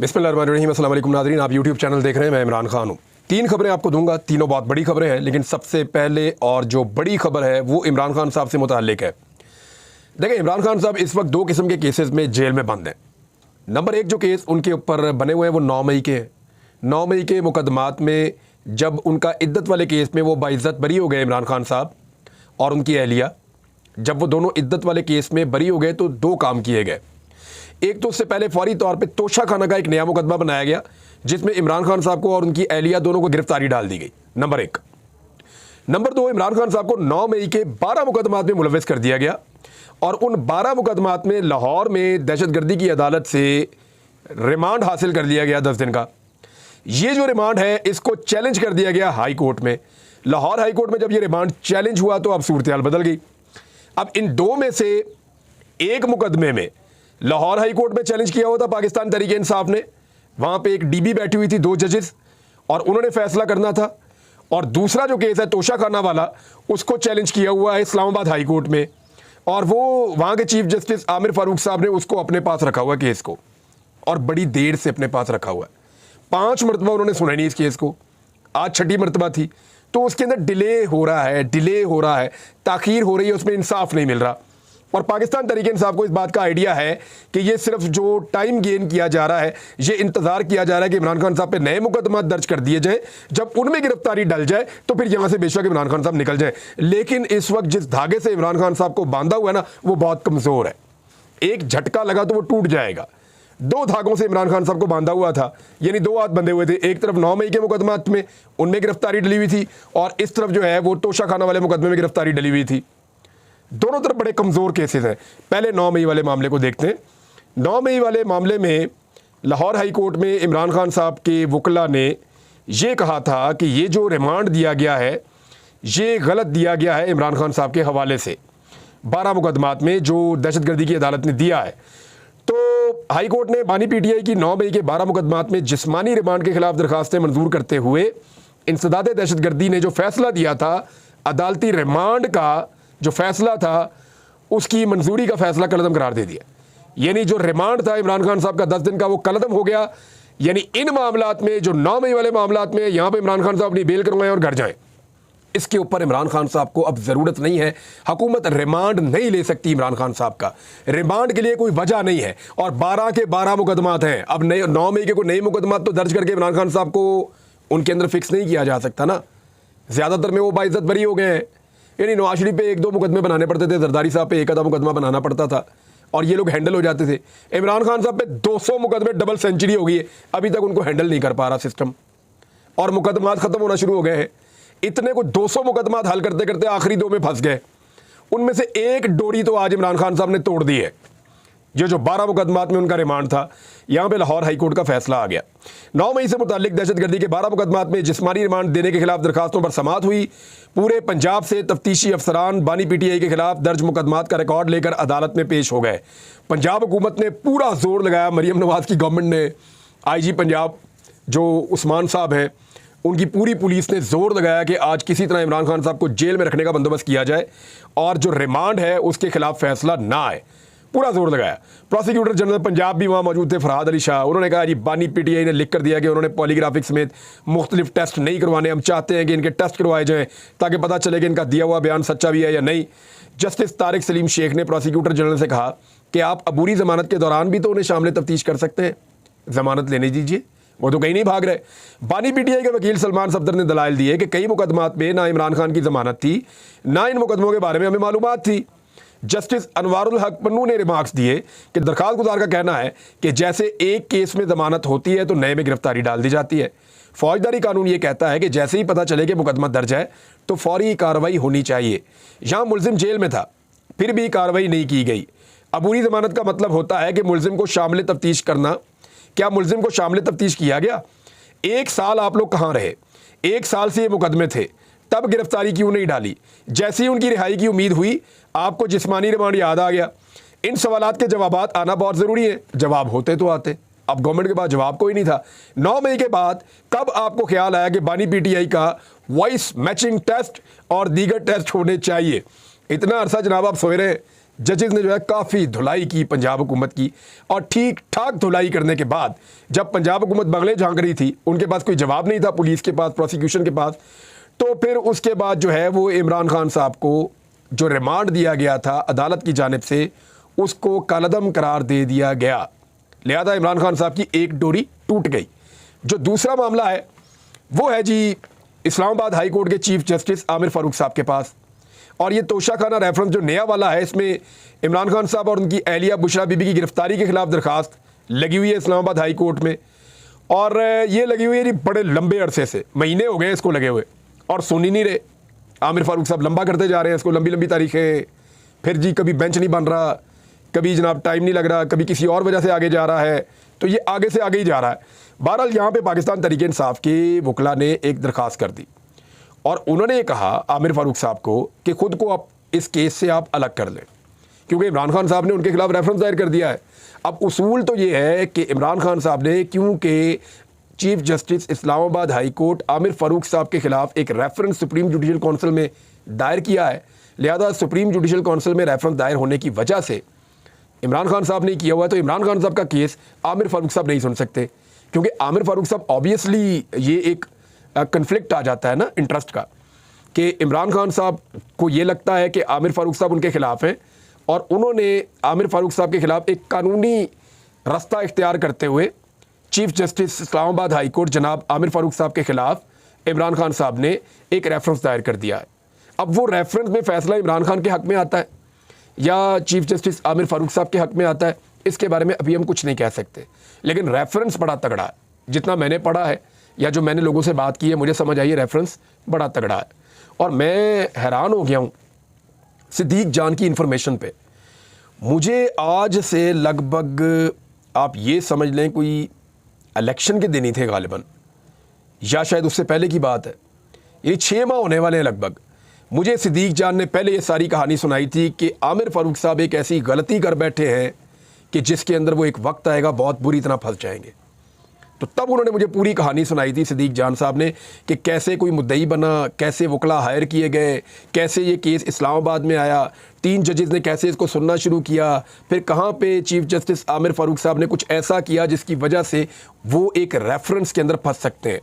बिस्मिल्लाहिर्रहमानिर्रहीम। अस्सलाम वालेकुम नाज़रीन, आप यूट्यूब चैनल देख रहे हैं। मैं इमरान खान हूँ। 3 खबरें आपको दूंगा, तीनों बहुत बड़ी खबरें हैं, लेकिन सबसे पहले और जो बड़ी खबर है वो इमरान खान साहब से मुताल्लिक है। देखिए, इमरान खान साहब इस वक्त 2 किस्म के केसेस में जेल में बंद हैं। नंबर 1 जो केस उनके ऊपर बने हुए हैं वो 9 मई के हैं। 9 मई के मुकदमात में जब उनका इद्दत वाले केस में वो बाइज्जत बरी हो गए इमरान खान साहब और उनकी अहलिया, जब वो दोनों इद्दत वाले केस में बरी हो गए तो 2 काम किए गए। एक तो उससे पहले फौरी तौर पे तोशा खाना का एक नया मुकदमा बनाया गया जिसमें इमरान खान साहब को और उनकी अहलिया दोनों को गिरफ्तारी डाल दी गई। नंबर 1। नंबर 2, इमरान खान साहब को 9 मई के 12 मुकदमात में मुलव्वस कर दिया गया और उन 12 मुकदमात में लाहौर में दहशतगर्दी की अदालत से रिमांड हासिल कर लिया गया 10 दिन का। ये जो रिमांड है इसको चैलेंज कर दिया गया हाई कोर्ट में। लाहौर हाई कोर्ट में जब ये रिमांड चैलेंज हुआ तो अब सूरत हाल बदल गई। अब इन 2 में से एक मुकदमे में लाहौर हाई कोर्ट में चैलेंज किया हुआ था पाकिस्तान तहरीक इंसाफ ने, वहां पे एक डीबी बैठी हुई थी 2 जजेस और उन्होंने फैसला करना था। और दूसरा जो केस है तोशा खाना वाला, उसको चैलेंज किया हुआ है इस्लामाबाद हाई कोर्ट में और वो वहां के चीफ जस्टिस आमिर फारूक साहब ने उसको अपने पास रखा हुआ केस को, और बड़ी देर से अपने पास रखा हुआ है। 5 मरतबा उन्होंने सुना नहीं इस केस को, आज 6ठी मरतबा थी। तो उसके अंदर डिले हो रहा है, ताखीर हो रही है, उसमें इंसाफ नहीं मिल रहा। और पाकिस्तान तहरीक इंसाफ को इस बात का आइडिया है कि ये सिर्फ जो टाइम गेन किया जा रहा है, ये इंतजार किया जा रहा है कि इमरान खान साहब पे नए मुकदमा दर्ज कर दिए जाए, जब उनमें गिरफ्तारी डल जाए तो फिर यहां से बेशक इमरान खान साहब निकल जाए। लेकिन इस वक्त जिस धागे से इमरान खान साहब को बांधा हुआ है ना, वो बहुत कमजोर है। एक झटका लगा तो वो टूट जाएगा। 2 धागों से इमरान खान साहब को बांधा हुआ था, यानी 2 हाथ बंधे हुए थे। एक तरफ 9 मई के मुकदमात में उनमें गिरफ्तारी डली हुई थी और इस तरफ जो है वो तोशा खाना वाले मुकदमे में गिरफ्तारी डली हुई थी। दोनों तरफ बड़े कमज़ोर केसेस हैं। पहले 9 मई वाले मामले को देखते हैं। 9 मई वाले मामले में लाहौर हाई कोर्ट में इमरान खान साहब के वकला ने ये कहा था कि ये जो रिमांड दिया गया है ये गलत दिया गया है इमरान खान साहब के हवाले से 12 मुकदमात में जो दहशतगर्दी की अदालत ने दिया है। तो हाई कोर्ट ने बानी पीटीआई की 9 मई के 12 मुकदमात में जिस्मानी रिमांड के खिलाफ दरखास्तें मंजूर करते हुए इंसदाद दहशतगर्दी ने जो फैसला दिया था, अदालती रिमांड का जो फैसला था उसकी मंजूरी का फैसला कलअदम करार दे दिया। यानी जो रिमांड था इमरान खान साहब का 10 दिन का, वो कलअदम हो गया। यानी इन मामलात में जो 9 मई वाले मामलात में यहाँ पे इमरान खान साहब अपनी बेल करवाएं और घर जाएं, इसके ऊपर इमरान खान साहब को अब ज़रूरत नहीं है। हुकूमत रिमांड नहीं ले सकती इमरान खान साहब का, रिमांड के लिए कोई वजह नहीं है। और 12 के 12 मुकदमात हैं। अब 9 मई के कोई नए मुकदमात तो दर्ज करके इमरान खान साहब को उनके अंदर फिक्स नहीं किया जा सकता ना। ज़्यादातर में वो बाइज्जत बरी हो गए हैं। यानी नवाज शरीफ पे 1-2 मुकदमे बनाने पड़ते थे, जरदारी साहब पे 1 आधा मुकदमा बनाना पड़ता था और ये लोग हैंडल हो जाते थे। इमरान खान साहब पे 200 मुकदमे, डबल सेंचुरी हो गई है, अभी तक उनको हैंडल नहीं कर पा रहा सिस्टम और मुकदमात खत्म होना शुरू हो गए हैं। इतने को 200 मुकदमात हल करते करते आखिरी 2 में फंस गए। उनमें से एक डोरी तो आज इमरान खान साहब ने तोड़ दी है। ये जो 12 मुकदमात में उनका रिमांड था, यहाँ पे लाहौर हाई कोर्ट का फैसला आ गया। 9 मई से मुतालिक दहशतगर्दी के 12 मुकदमात में जिस्मानी रिमांड देने के खिलाफ दरखास्तों पर समाअत हुई। पूरे पंजाब से तफ्तीशी अफसरान बानी पीटीआई के खिलाफ दर्ज मुकदमात का रिकॉर्ड लेकर अदालत में पेश हो गए। पंजाब हुकूमत ने पूरा जोर लगाया, मरियम नवाज की गवर्नमेंट ने, IG पंजाब जो उस्मान साहब हैं, उनकी पूरी पुलिस ने जोर लगाया कि आज किसी तरह इमरान खान साहब को जेल में रखने का बंदोबस्त किया जाए और जो रिमांड है उसके खिलाफ फैसला ना आए। पूरा जोर लगाया। प्रोसिक्यूटर जनरल पंजाब भी वहाँ मौजूद थे, फरहाद अली शाह। उन्होंने कहा जी बानी पीटीआई ने लिख कर दिया कि उन्होंने पॉलीग्राफिक समेत मुख्तलिफ टेस्ट नहीं करवाने, हम चाहते हैं कि इनके टेस्ट करवाए जाएँ ताकि पता चले कि इनका दिया हुआ बयान सच्चा भी है या नहीं। जस्टिस तारिक सलीम शेख ने प्रोसिक्यूटर जनरल से कहा कि आप अबूरी ज़मानत के दौरान भी तो उन्हें शामिल तफ्तीश कर सकते हैं, ज़मानत लेने दीजिए, वो तो कहीं नहीं भाग रहे। बानी पीटीआई के वकील सलमान सफदर ने दलाइल दिए कि कई मुकदमात में ना इमरान खान की ज़मानत थी, ना इन मुकदमों के बारे में हमें मालूमात थी। जस्टिस अनवारुल हक पन्नू ने रिमार्क्स दिए कि दरखास्त गुजार का कहना है कि जैसे एक केस में ज़मानत होती है तो नए में गिरफ्तारी डाल दी जाती है। फौजदारी कानून ये कहता है कि जैसे ही पता चले कि मुकदमा दर्ज है तो फौरी कार्रवाई होनी चाहिए। यहाँ मुलजिम जेल में था, फिर भी कार्रवाई नहीं की गई। अबूरी ज़मानत का मतलब होता है कि मुलजिम को शामिल तफ्तीश करना। क्या मुलजिम को शामिल तफ्तीश किया गया? 1 साल आप लोग कहाँ रहे? 1 साल से ये मुकदमे थे, तब गिरफ्तारी क्यों नहीं डाली? जैसे ही उनकी रिहाई की उम्मीद हुई आपको जिस्मानी रिमांड याद आ गया। इन सवालात के जवाबात आना बहुत ज़रूरी है। जवाब होते तो आते, अब गवर्नमेंट के पास जवाब कोई नहीं था। 9 मई के बाद कब आपको ख्याल आया कि बानी पीटीआई का वॉइस मैचिंग टेस्ट और दीगर टेस्ट होने चाहिए? इतना अरसा जनाब आप सोए रहे, जजेस ने जो है काफ़ी धुलाई की पंजाब हुकूमत की, और ठीक ठाक धुलाई करने के बाद जब पंजाब हुकूमत बगले झांक रही थी, उनके पास कोई जवाब नहीं था, पुलिस के पास, प्रोसिक्यूशन के पास, तो फिर उसके बाद जो है वो इमरान खान साहब को जो रिमांड दिया गया था अदालत की जानिब से, उसको कलअदम करार दे दिया गया। लिहाजा इमरान खान साहब की एक डोरी टूट गई। जो दूसरा मामला है वो है जी इस्लामाबाद हाई कोर्ट के चीफ जस्टिस आमिर फारूक साहब के पास, और ये तोशाखाना रेफरेंस जो नया वाला है, इसमें इमरान खान साहब और उनकी अहलिया बुशरा बीबी की गिरफ्तारी के खिलाफ दरखास्त लगी हुई है इस्लामाबाद हाई कोर्ट में, और ये लगी हुई है जी बड़े लंबे अरसे से, महीने हो गए इसको लगे हुए, और सुन ही नहीं रहे। आमिर फारूक साहब लंबा करते जा रहे हैं इसको, लंबी लंबी तारीखें, फिर जी कभी बेंच नहीं बन रहा, कभी जनाब टाइम नहीं लग रहा, कभी किसी और वजह से आगे जा रहा है, तो ये आगे से आगे ही जा रहा है। बहरहाल यहाँ पे पाकिस्तान तहरीक इंसाफ के वकला ने एक दरख्वास्त कर दी, और उन्होंने ये कहा आमिर फारूक साहब को कि खुद को आप इस केस से आप अलग कर लें, क्योंकि इमरान खान साहब ने उनके खिलाफ रेफरेंस दायर कर दिया है। अब उसूल तो ये है कि इमरान खान साहब ने, क्योंकि chief justice Islamabad high court Aamir Farooq साहब के खिलाफ एक रेफरेंस सुप्रीम जुडिशल काउंसिल में दायर किया है, लिहाजा सुप्रीम जुडिशल काउंसिल में रेफरेंस दायर होने की वजह से इमरान खान साहब ने किया हुआ है, तो इमरान खान साहब का केस आमिर फारूक साहब नहीं सुन सकते, क्योंकि आमिर फारूक साहब ऑब्वियसली ये एक कन्फ्लिक्ट आ जाता है ना इंटरेस्ट का, कि इमरान खान साहब को ये लगता है कि आमिर फारूक साहब उनके खिलाफ हैं, और उन्होंने आमिर फारूक साहब के खिलाफ एक कानूनी रास्ता इख्तियार करते हुए chief justice Islamabad high court जनाब आमिर फारूक साहब के खिलाफ इमरान खान साहब ने एक रेफरेंस दायर कर दिया है। अब वो रेफरेंस में फ़ैसला इमरान खान के हक़ में आता है या चीफ जस्टिस आमिर फारूक साहब के हक़ में आता है, इसके बारे में अभी हम कुछ नहीं कह सकते, लेकिन रेफरेंस बड़ा तगड़ा है। जितना मैंने पढ़ा है या जो मैंने लोगों से बात की है, मुझे समझ आई है रेफरेंस बड़ा तगड़ा है, और मैं हैरान हो गया हूँ सिद्दीक जान की इन्फॉर्मेशन पे। मुझे आज से लगभग आप ये समझ लें कोई इलेक्शन के दिन ही थे गालिबन, या शायद उससे पहले की बात है, ये 6 माह होने वाले हैं लगभग। मुझे सिद्दीक जान ने पहले ये सारी कहानी सुनाई थी कि आमिर फारूक साहब एक ऐसी गलती कर बैठे हैं कि जिसके अंदर वो एक वक्त आएगा बहुत बुरी तरह फंस जाएंगे। तो तब उन्होंने मुझे पूरी कहानी सुनाई थी सिद्दीक जान साहब ने, कि कैसे कोई मुद्दई बना, कैसे वकला हायर किए गए, कैसे ये केस इस्लामाबाद में आया, 3 जजेस ने कैसे इसको सुनना शुरू किया, फिर कहाँ पे चीफ जस्टिस आमिर फारूक साहब ने कुछ ऐसा किया जिसकी वजह से वो एक रेफरेंस के अंदर फंस सकते हैं।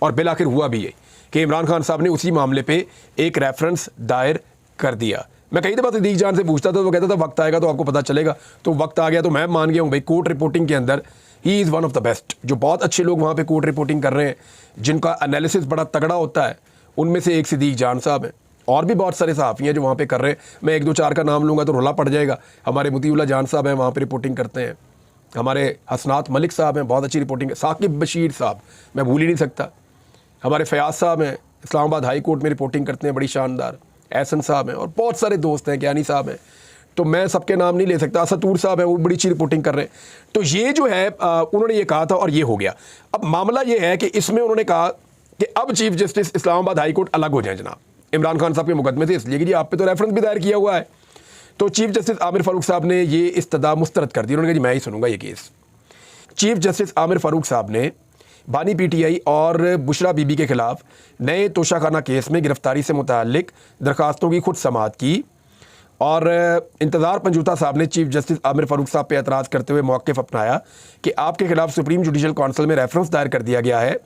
और बिलाखिर हुआ भी ये कि इमरान खान साहब ने उसी मामले पे एक रेफरेंस दायर कर दिया। मैं कई दफ़ा सिद्दीक जान से पूछता था, वो कहता था वक्त आएगा तो आपको पता चलेगा, तो वक्त आ गया। तो मैं मान गया हूँ भाई, कोर्ट रिपोर्टिंग के अंदर he is one of the best. जो बहुत अच्छे लोग वहाँ पे कोर्ट रिपोर्टिंग कर रहे हैं, जिनका एनालिसिस बड़ा तगड़ा होता है, उनमें से एक सिद्दीक जान साहब हैं, और भी बहुत सारे सहाफ़ी हैं जो वहाँ पे कर रहे हैं। मैं 1-2-4 का नाम लूँगा तो रोला पड़ जाएगा। हमारे मुतीउल्लाह जान साहब हैं, वहाँ पर रिपोर्टिंग करते हैं। हमारे हसनात मलिक साहब हैं, बहुत अच्छी रिपोर्टिंग है। साकिब बशीर साहब मैं भूल ही नहीं सकता। हमारे फयाज साहब हैं, इस्लामाबाद हाई कोर्ट में रिपोर्टिंग करते हैं, बड़ी शानदार। एहसन साहब हैं, और बहुत सारे दोस्त हैं, ज्ञानी साहब हैं, तो मैं सबके नाम नहीं ले सकता। असतूर साहब हैं, वो बड़ी अच्छी रिपोर्टिंग कर रहे हैं। तो ये जो है उन्होंने ये कहा था और ये हो गया। अब मामला ये है कि इसमें उन्होंने कहा कि अब chief justice Islamabad high court अलग हो जाए जनाब इमरान खान साहब के मुकदमे से, इसलिए कि जी आप पे तो रेफरेंस भी दायर किया हुआ है। तो चीफ जस्टिस आमिर फारूक साहब ने ये इस्तदा मुस्तरद कर दी। उन्होंने कहा जी मैं ही सुनूंगा ये case. Chief justice Aamir Farooq साहब ने बानी पीटीआई और बुशरा बीबी के खिलाफ नए तोशाखाना केस में गिरफ्तारी से मुताल्लिक दरखास्तों की खुद समाअत की, और इंतज़ार पंजूता साहब ने चीफ जस्टिस आमिर फारूक साहब पे एतराज़ करते हुए मौक़िफ़ अपनाया कि आपके खिलाफ सुप्रीम जुडिशल काउंसिल में रेफरेंस दायर कर दिया गया है।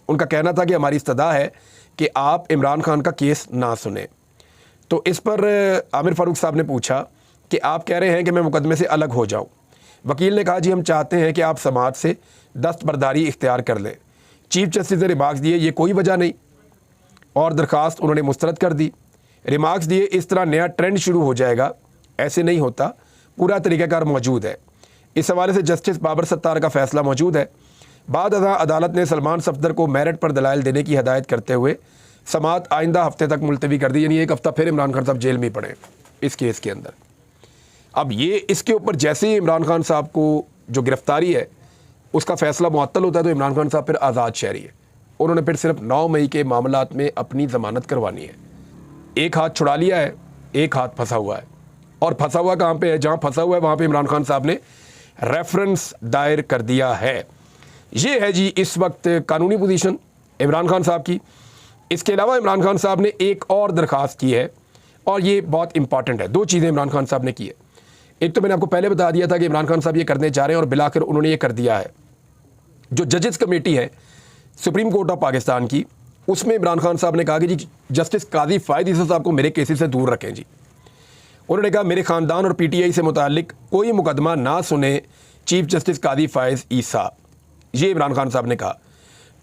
उनका कहना था कि हमारी इस्तदा है कि आप इमरान खान का केस ना सुने। तो इस पर आमिर फारूक साहब ने पूछा कि आप कह रहे हैं कि मैं मुकदमे से अलग हो जाऊँ। वकील ने कहा जी हम चाहते हैं कि आप समाअत से दस्तबरदारी इख्तियार कर लें। चीफ जस्टिस ने रिमार्क्स दिए ये कोई वजह नहीं, और दरखास्त उन्होंने मुस्तरद कर दी। रिमार्क्स दिए इस तरह नया ट्रेंड शुरू हो जाएगा, ऐसे नहीं होता, पूरा तरीक़ाकार मौजूद है। इस हवाले से जस्टिस बाबर सत्तार का फ़ैसला मौजूद है। बाद अदालत ने सलमान सफदर को मेरिट पर दलाइल देने की हदायत करते हुए समाअत आइंदा हफ्ते तक मुलतवी कर दी, यानी 1 हफ़्ता फिर इमरान खान साहब जेल में पड़े इस केस के अंदर। अब ये इसके ऊपर जैसे ही इमरान खान साहब को जो गिरफ्तारी है उसका फ़ैसला मुअत्तल होता है, तो इमरान खान साहब फिर आज़ाद शहरी है। उन्होंने फिर सिर्फ 9 मई के मामलात में अपनी ज़मानत करवानी है। एक हाथ छुड़ा लिया है, एक हाथ फंसा हुआ है, और फंसा हुआ कहाँ पे है? जहाँ फंसा हुआ है वहाँ पे इमरान खान साहब ने रेफरेंस दायर कर दिया है। ये है जी इस वक्त कानूनी पोजीशन इमरान खान साहब की। इसके अलावा इमरान खान साहब ने एक और दरख्वास्त की है, और ये बहुत इंपॉर्टेंट है। 2 चीज़ें इमरान खान साहब ने की है। एक तो मैंने आपको पहले बता दिया था कि इमरान खान साहब ये करने जा रहे हैं और बिलाकर उन्होंने ये कर दिया है। जो जजेस कमेटी है सुप्रीम कोर्ट ऑफ पाकिस्तान की, उसमें इमरान खान साहब ने कहा कि जी जस्टिस काजी फ़ायद ईसा साहब को मेरे केसेस से दूर रखें जी। उन्होंने कहा मेरे ख़ानदान और पीटीआई से मुतालिक कोई मुकदमा ना सुने चीफ जस्टिस काजी फ़ायद ईसा, ये इमरान खान साहब ने कहा।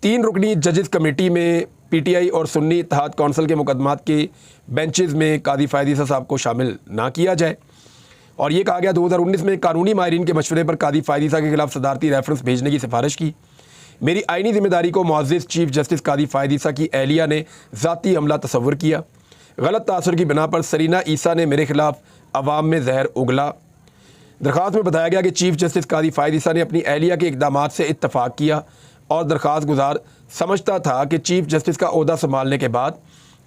3 रुकनी जजेस कमेटी में पीटीआई और सुन्नी इत्तेहाद कौंसिल के मुकदमात के बेंचेस में काजी फ़ायद ईसा साहब को शामिल ना किया जाए। और ये कहा गया 2019 में कानूनी माहिरीन के मशवरे पर काजी फ़ायद ईसा के खिलाफ सदारती रेफरेंस भेजने की सिफारिश की। मेरी आइनी जिम्मेदारी को मुअज़्ज़िज़ चीफ जस्टिस काजी फ़ायद ईसा की एहलिया ने ज़ाती हमला तस्वुर किया। गलत तासुर की बिना पर सरीना ईसा ने मेरे खिलाफ अवाम में जहर उगला। दरख्वास्त में बताया गया कि चीफ जस्टिस काजी फ़ायद ईसा ने अपनी एहलिया के इक़दामात से इत्तफ़ाक़ किया और दरख्वास्त गुजार समझता था कि चीफ जस्टिस का ओहदा संभालने के बाद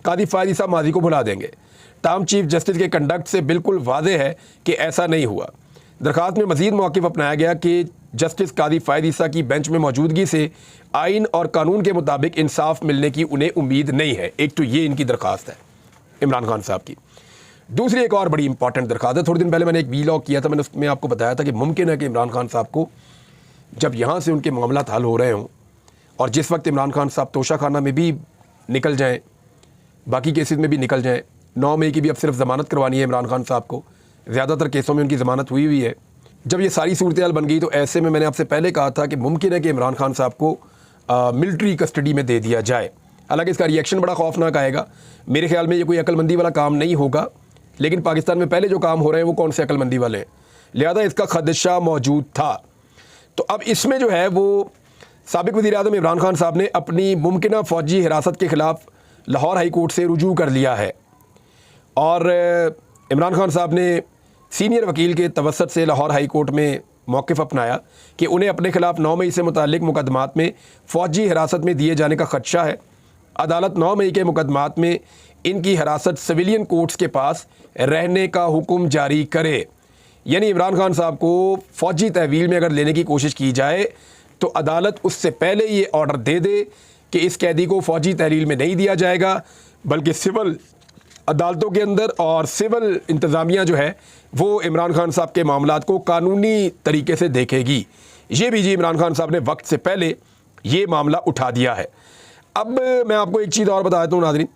काजी फ़ायद ईसा माजी को भुला देंगे। ताहम चीफ जस्टिस के कंडक्ट से बिल्कुल वाज़ेह है कि ऐसा नहीं हुआ। दरख्वास्त में मज़ीद मौक़िफ़ अपनाया गया कि जस्टिस काजी फ़ायद ईसा की बेंच में मौजूदगी से आइन और कानून के मुताबिक इंसाफ मिलने की उन्हें उम्मीद नहीं है। एक तो ये इनकी दरख्वास्त है इमरान खान साहब की। दूसरी एक और बड़ी इंपॉर्टेंट दरख्वास्त है। थोड़े दिन पहले मैंने एक वीलॉग किया था, मैंने उसमें आपको बताया था कि मुमकिन है कि इमरान खान साहब को जब यहाँ से उनके मामला हल हो रहे हों और जिस वक्त इमरान खान साहब तोशा खाना में भी निकल जाएँ, बाकी केसेस में भी निकल जाएँ, 9 मई की भी अब सिर्फ ज़मानत करवानी है इमरान खान साहब को, ज़्यादातर केसों में उनकी ज़मानत हुई है। जब ये सारी सूरत हाल बन गई तो ऐसे में मैंने आपसे पहले कहा था कि मुमकिन है कि इमरान खान साहब को मिलिट्री कस्टडी में दे दिया जाए। हालांकि इसका रिएक्शन बड़ा खौफनाक आएगा। मेरे ख्याल में ये कोई अक्लमंदी वाला काम नहीं होगा, लेकिन पाकिस्तान में पहले जो काम हो रहे हैं वो कौन से अक्लमंदी वाले हैं, लिहाजा इसका खदशा मौजूद था। तो अब इसमें जो है वो साबिक वज़ीर-ए-आज़म इमरान खान साहब ने अपनी मुमकिन फ़ौजी हिरासत के ख़िलाफ़ लाहौर हाई कोर्ट से रुजू कर लिया है और इमरान खान साहब ने सीनियर वकील के तवस्सुत से लाहौर हाई कोर्ट में मौक़िफ़ अपनाया कि उन्हें अपने खिलाफ 9 मई से मुताल्लिक मुकदमात में फ़ौजी हिरासत में दिए जाने का ख़दशा है। अदालत 9 मई के मुकदमात में इनकी हिरासत सिविलियन कोर्ट्स के पास रहने का हुक्म जारी करे। यानी इमरान खान साहब को फ़ौजी तहवील में अगर लेने की कोशिश की जाए तो अदालत उससे पहले ये ऑर्डर दे दे कि इस कैदी को फ़ौजी तहवील में नहीं दिया जाएगा, बल्कि सिविल अदालतों के अंदर और सिविल इंतज़ामिया जो है वो इमरान खान साहब के मामलात को कानूनी तरीके से देखेगी। ये भी जी इमरान खान साहब ने वक्त से पहले ये मामला उठा दिया है। अब मैं आपको एक चीज़ और बता देता हूँ नाज़रीन,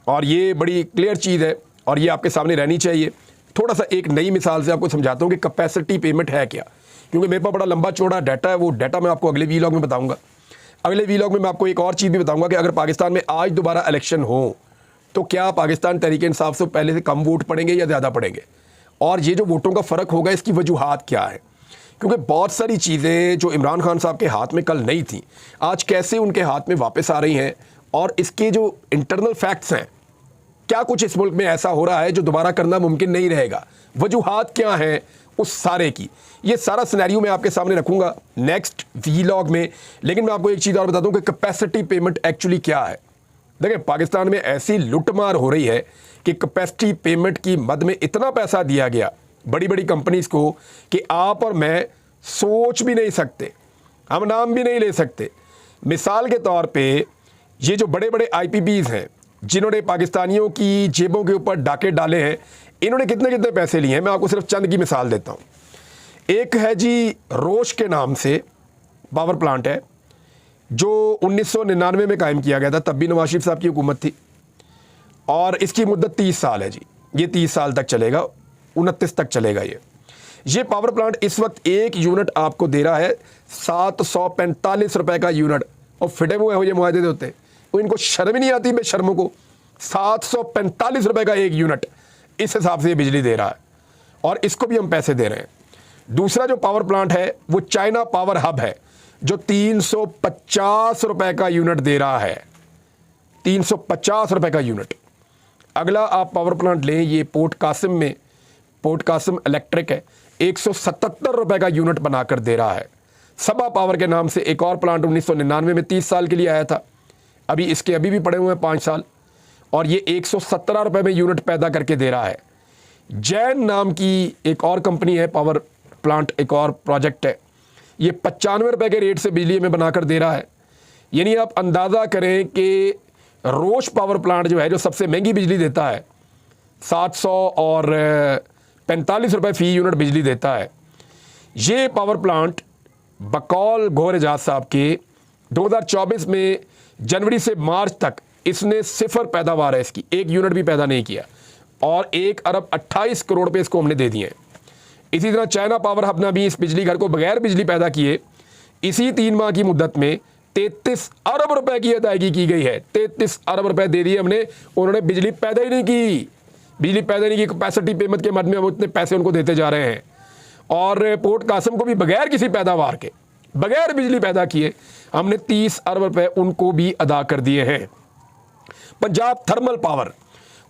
और ये बड़ी क्लियर चीज़ है और ये आपके सामने रहनी चाहिए। थोड़ा सा एक नई मिसाल से आपको समझाता हूँ कि कैपेसिटी पेमेंट है क्या, क्योंकि मेरे पास बड़ा लंबा चौड़ा डाटा है। वो डाटा मैं आपको अगले वीलॉग में बताऊँगा। अगले वीलॉग में मैं आपको एक और चीज़ भी बताऊँगा कि अगर पाकिस्तान में आज दोबारा इलेक्शन हो तो क्या पाकिस्तान तहरीक इंसाफ से पहले से कम वोट पड़ेंगे या ज़्यादा पड़ेंगे, और ये जो वोटों का फ़र्क होगा इसकी वजूहात क्या है। क्योंकि बहुत सारी चीज़ें जो इमरान खान साहब के हाथ में कल नहीं थी आज कैसे उनके हाथ में वापस आ रही हैं, और इसके जो इंटरनल फैक्ट्स हैं, क्या कुछ इस मुल्क में ऐसा हो रहा है जो दोबारा करना मुमकिन नहीं रहेगा, वजूहात क्या हैं उस सारे की, ये सारा सिनेरियो मैं आपके सामने रखूँगा नेक्स्ट वीलॉग में। लेकिन मैं आपको एक चीज़ और बता दूँ कि कैपेसिटी पेमेंट एक्चुअली क्या है। देखिए पाकिस्तान में ऐसी लुटमार हो रही है कि कैपेसिटी पेमेंट की मद में इतना पैसा दिया गया बड़ी बड़ी कंपनीज़ को कि आप और मैं सोच भी नहीं सकते, हम नाम भी नहीं ले सकते। मिसाल के तौर पे ये जो बड़े बड़े IPPs हैं जिन्होंने पाकिस्तानियों की जेबों के ऊपर डाके डाले हैं, इन्होंने कितने कितने पैसे लिए हैं, मैं आपको सिर्फ चंद की मिसाल देता हूँ। एक है जी रोश के नाम से पावर प्लांट है जो 1999 में कायम किया गया था, तब भी नवाज शरीफ साहब की हुकूमत थी, और इसकी मुद्दत 30 साल है जी। ये 30 साल तक चलेगा, 29 तक चलेगा। ये पावर प्लांट इस वक्त एक यूनिट आपको दे रहा है 745 रुपए का यूनिट, और फिटे हुए हो ये मुआहदे होते, वो इनको शर्म ही नहीं आती बेशर्मों को। 745 रुपए का एक यूनिट इस हिसाब से ये बिजली दे रहा है, और इसको भी हम पैसे दे रहे हैं। दूसरा जो पावर प्लांट है वो चाइना पावर हब है जो 350 रुपए का यूनिट दे रहा है, 350 रुपए का यूनिट। अगला आप पावर प्लांट लें, ये पोर्ट कासिम में, पोर्ट कासिम इलेक्ट्रिक है, 177 रुपए का यूनिट बनाकर दे रहा है। सबा पावर के नाम से एक और प्लांट 1999 में 30 साल के लिए आया था, अभी इसके अभी भी पड़े हुए हैं 5 साल, और ये 117 रुपए में यूनिट पैदा करके दे रहा है। जैन नाम की एक और कंपनी है, पावर प्लांट एक और प्रोजेक्ट है, ये 95 रुपए के रेट से बिजली में बनाकर दे रहा है। यानी आप अंदाज़ा करें कि रोश पावर प्लांट जो है, जो सबसे महंगी बिजली देता है, 700 और 45 रुपये फ़ी यूनिट बिजली देता है। ये पावर प्लांट बकौल गौहर एजाज साहब के 2024 में जनवरी से मार्च तक इसने सिफर पैदावार है, इसकी एक यूनिट भी पैदा नहीं किया और 1 अरब 28 करोड़ रुपये इसको हमने दे दिए हैं। इसी तरह चाइना पावर हब ने भी इस बिजली घर को बगैर बिजली पैदा किए इसी 3 माह की मुद्दत में 33 अरब रुपए की अदायगी की गई है। 33 अरब रुपए दे दिए हमने, उन्होंने बिजली पैदा ही नहीं की। बिजली पैदा नहीं की, कैपेसिटी पेमेंट के मद में वो इतने पैसे उनको देते जा रहे हैं। और पोर्ट कासिम को भी बगैर किसी पैदावार के, बगैर बिजली पैदा किए हमने 30 अरब रुपए उनको भी अदा कर दिए हैं। पंजाब थर्मल पावर,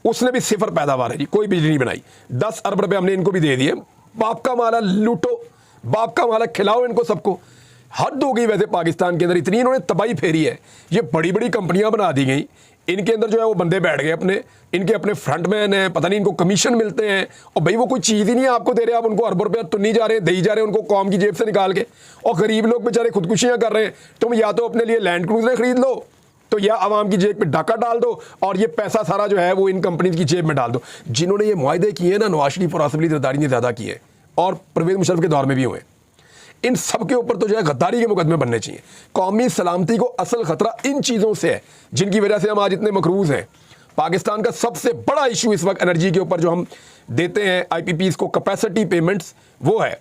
उसने भी सिफर पैदावार है जी, कोई बिजली नहीं बनाई। 10 अरब रुपए हमने इनको भी दे दिए। बाप का माला लूटो, बाप का माला खिलाओ इनको सबको। हद हो गई वैसे पाकिस्तान के अंदर, इतनी इन्होंने तबाही फेरी है। ये बड़ी बड़ी कंपनियां बना दी गई, इनके अंदर जो है वो बंदे बैठ गए अपने, इनके अपने फ्रंटमैन हैं, पता नहीं इनको कमीशन मिलते हैं। और भाई वो कोई चीज़ ही नहीं है आपको दे रहे, आप उनको अरबों रुपया तो नहीं जा रहे, दे ही जा रहे हैं उनको कौम की जेब से निकाल के। और गरीब लोग बेचारे खुदकुशियाँ कर रहे हैं। तुम या तो अपने लिए लैंड क्रूजर खरीद लो, तो या आवाम की जेब पे डाका डाल दो और ये पैसा सारा जो है वो इन कंपनीज की जेब में डाल दो। जिन्होंने ये मुआहदे किए ना, नवाज शरीफ और आसिफ अली जरदारी ने ज़्यादा किए और परवेज़ मुशर्रफ के दौर में भी हुए। इन सब के ऊपर तो जो है गद्दारी के मुकदमे बनने चाहिए। कौमी सलामती को असल खतरा इन चीज़ों से है जिनकी वजह से हम आज इतने मकरूज हैं। पाकिस्तान का सबसे बड़ा इशू इस वक्त एनर्जी के ऊपर जो हम देते हैं IPPs को, कैपेसिटी पेमेंट्स, वो है।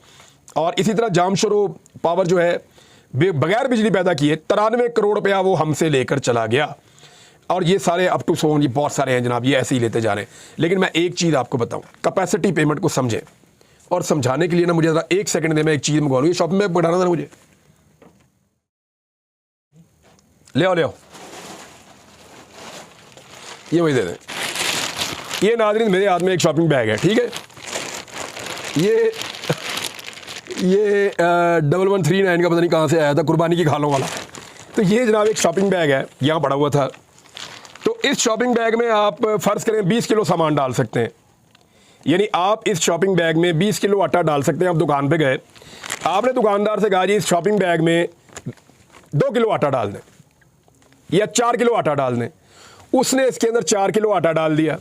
और इसी तरह जामशरो पावर जो है बगैर बिजली पैदा किए 93 करोड़ रुपया वो हमसे लेकर चला गया। और ये सारे अप टू सोन, ये बहुत सारे हैं जनाब, ये ऐसे ही लेते जा रहे हैं। लेकिन मैं एक चीज़ आपको बताऊं, कैपेसिटी पेमेंट को समझें। और समझाने के लिए ना मुझे ज़रा 1 सेकंड दे, मैं एक चीज़ मंगवा लूँ। ये शॉपिंग बैग बढ़ाना था मुझे, ले आओ। ये वही दे दें। ये नाज़रीन मेरे हाथ में एक शॉपिंग बैग है, ठीक है। ये 1139 का पता नहीं कहाँ से आया था, कुर्बानी की खालों वाला। तो ये जनाब एक शॉपिंग बैग है, यहाँ पड़ा हुआ था। तो इस शॉपिंग बैग में आप फ़र्ज़ करें 20 किलो सामान डाल सकते हैं। यानी आप इस शॉपिंग बैग में 20 किलो आटा डाल सकते हैं। आप दुकान पे गए, आपने दुकानदार से कहा जी इस शॉपिंग बैग में 2 किलो आटा डाल दें या 4 किलो आटा डाल दें। उसने इसके अंदर 4 किलो आटा डाल दिया।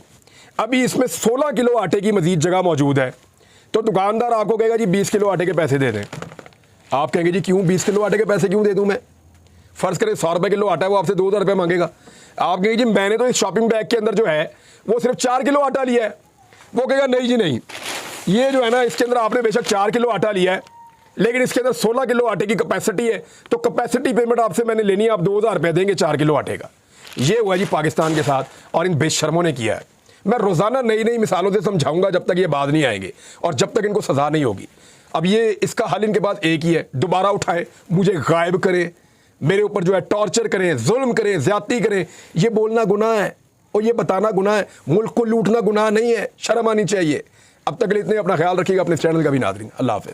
अभी इसमें 16 किलो आटे की मज़ीद जगह मौजूद है। तो दुकानदार आपको कहेगा जी 20 किलो आटे के पैसे दे दें। आप कहेंगे जी क्यों 20 किलो आटे के पैसे क्यों दे दूँ मैं? फ़र्ज़ करें 100 रुपये किलो आटा है, वो आपसे 2000 रुपये मांगेगा। आप कहेंगे जी मैंने तो इस शॉपिंग बैग के अंदर जो है वो सिर्फ 4 किलो आटा लिया है। वो कहेगा नहीं जी नहीं, ये जो है ना इसके अंदर आपने बेशक 4 किलो आटा लिया है लेकिन इसके अंदर 16 किलो आटे की कैपेसिटी है। तो कैपेसिटी पेमेंट आपसे मैंने लेनी है, आप 2000 रुपये देंगे 4 किलो आटे का। ये हुआ जी पाकिस्तान के साथ और इन बेशर्मों ने किया है। मैं रोज़ाना नई नई मिसालों से समझाऊंगा जब तक ये बात नहीं आएंगे और जब तक इनको सज़ा नहीं होगी। अब ये इसका हल इनके पास एक ही है, दोबारा उठाएं, मुझे गायब करें, मेरे ऊपर जो है टॉर्चर करें, जुल्म करें, ज़्यादती करें। ये बोलना गुनाह है और ये बताना गुनाह है। मुल्क को लूटना गुनाह नहीं है, शर्म आनी चाहिए। अब तक के लिए इतने, अपना ख्याल रखिएगा, अपने चैनल का भी नाज़रीन। अल्लाह हाफ़िज़।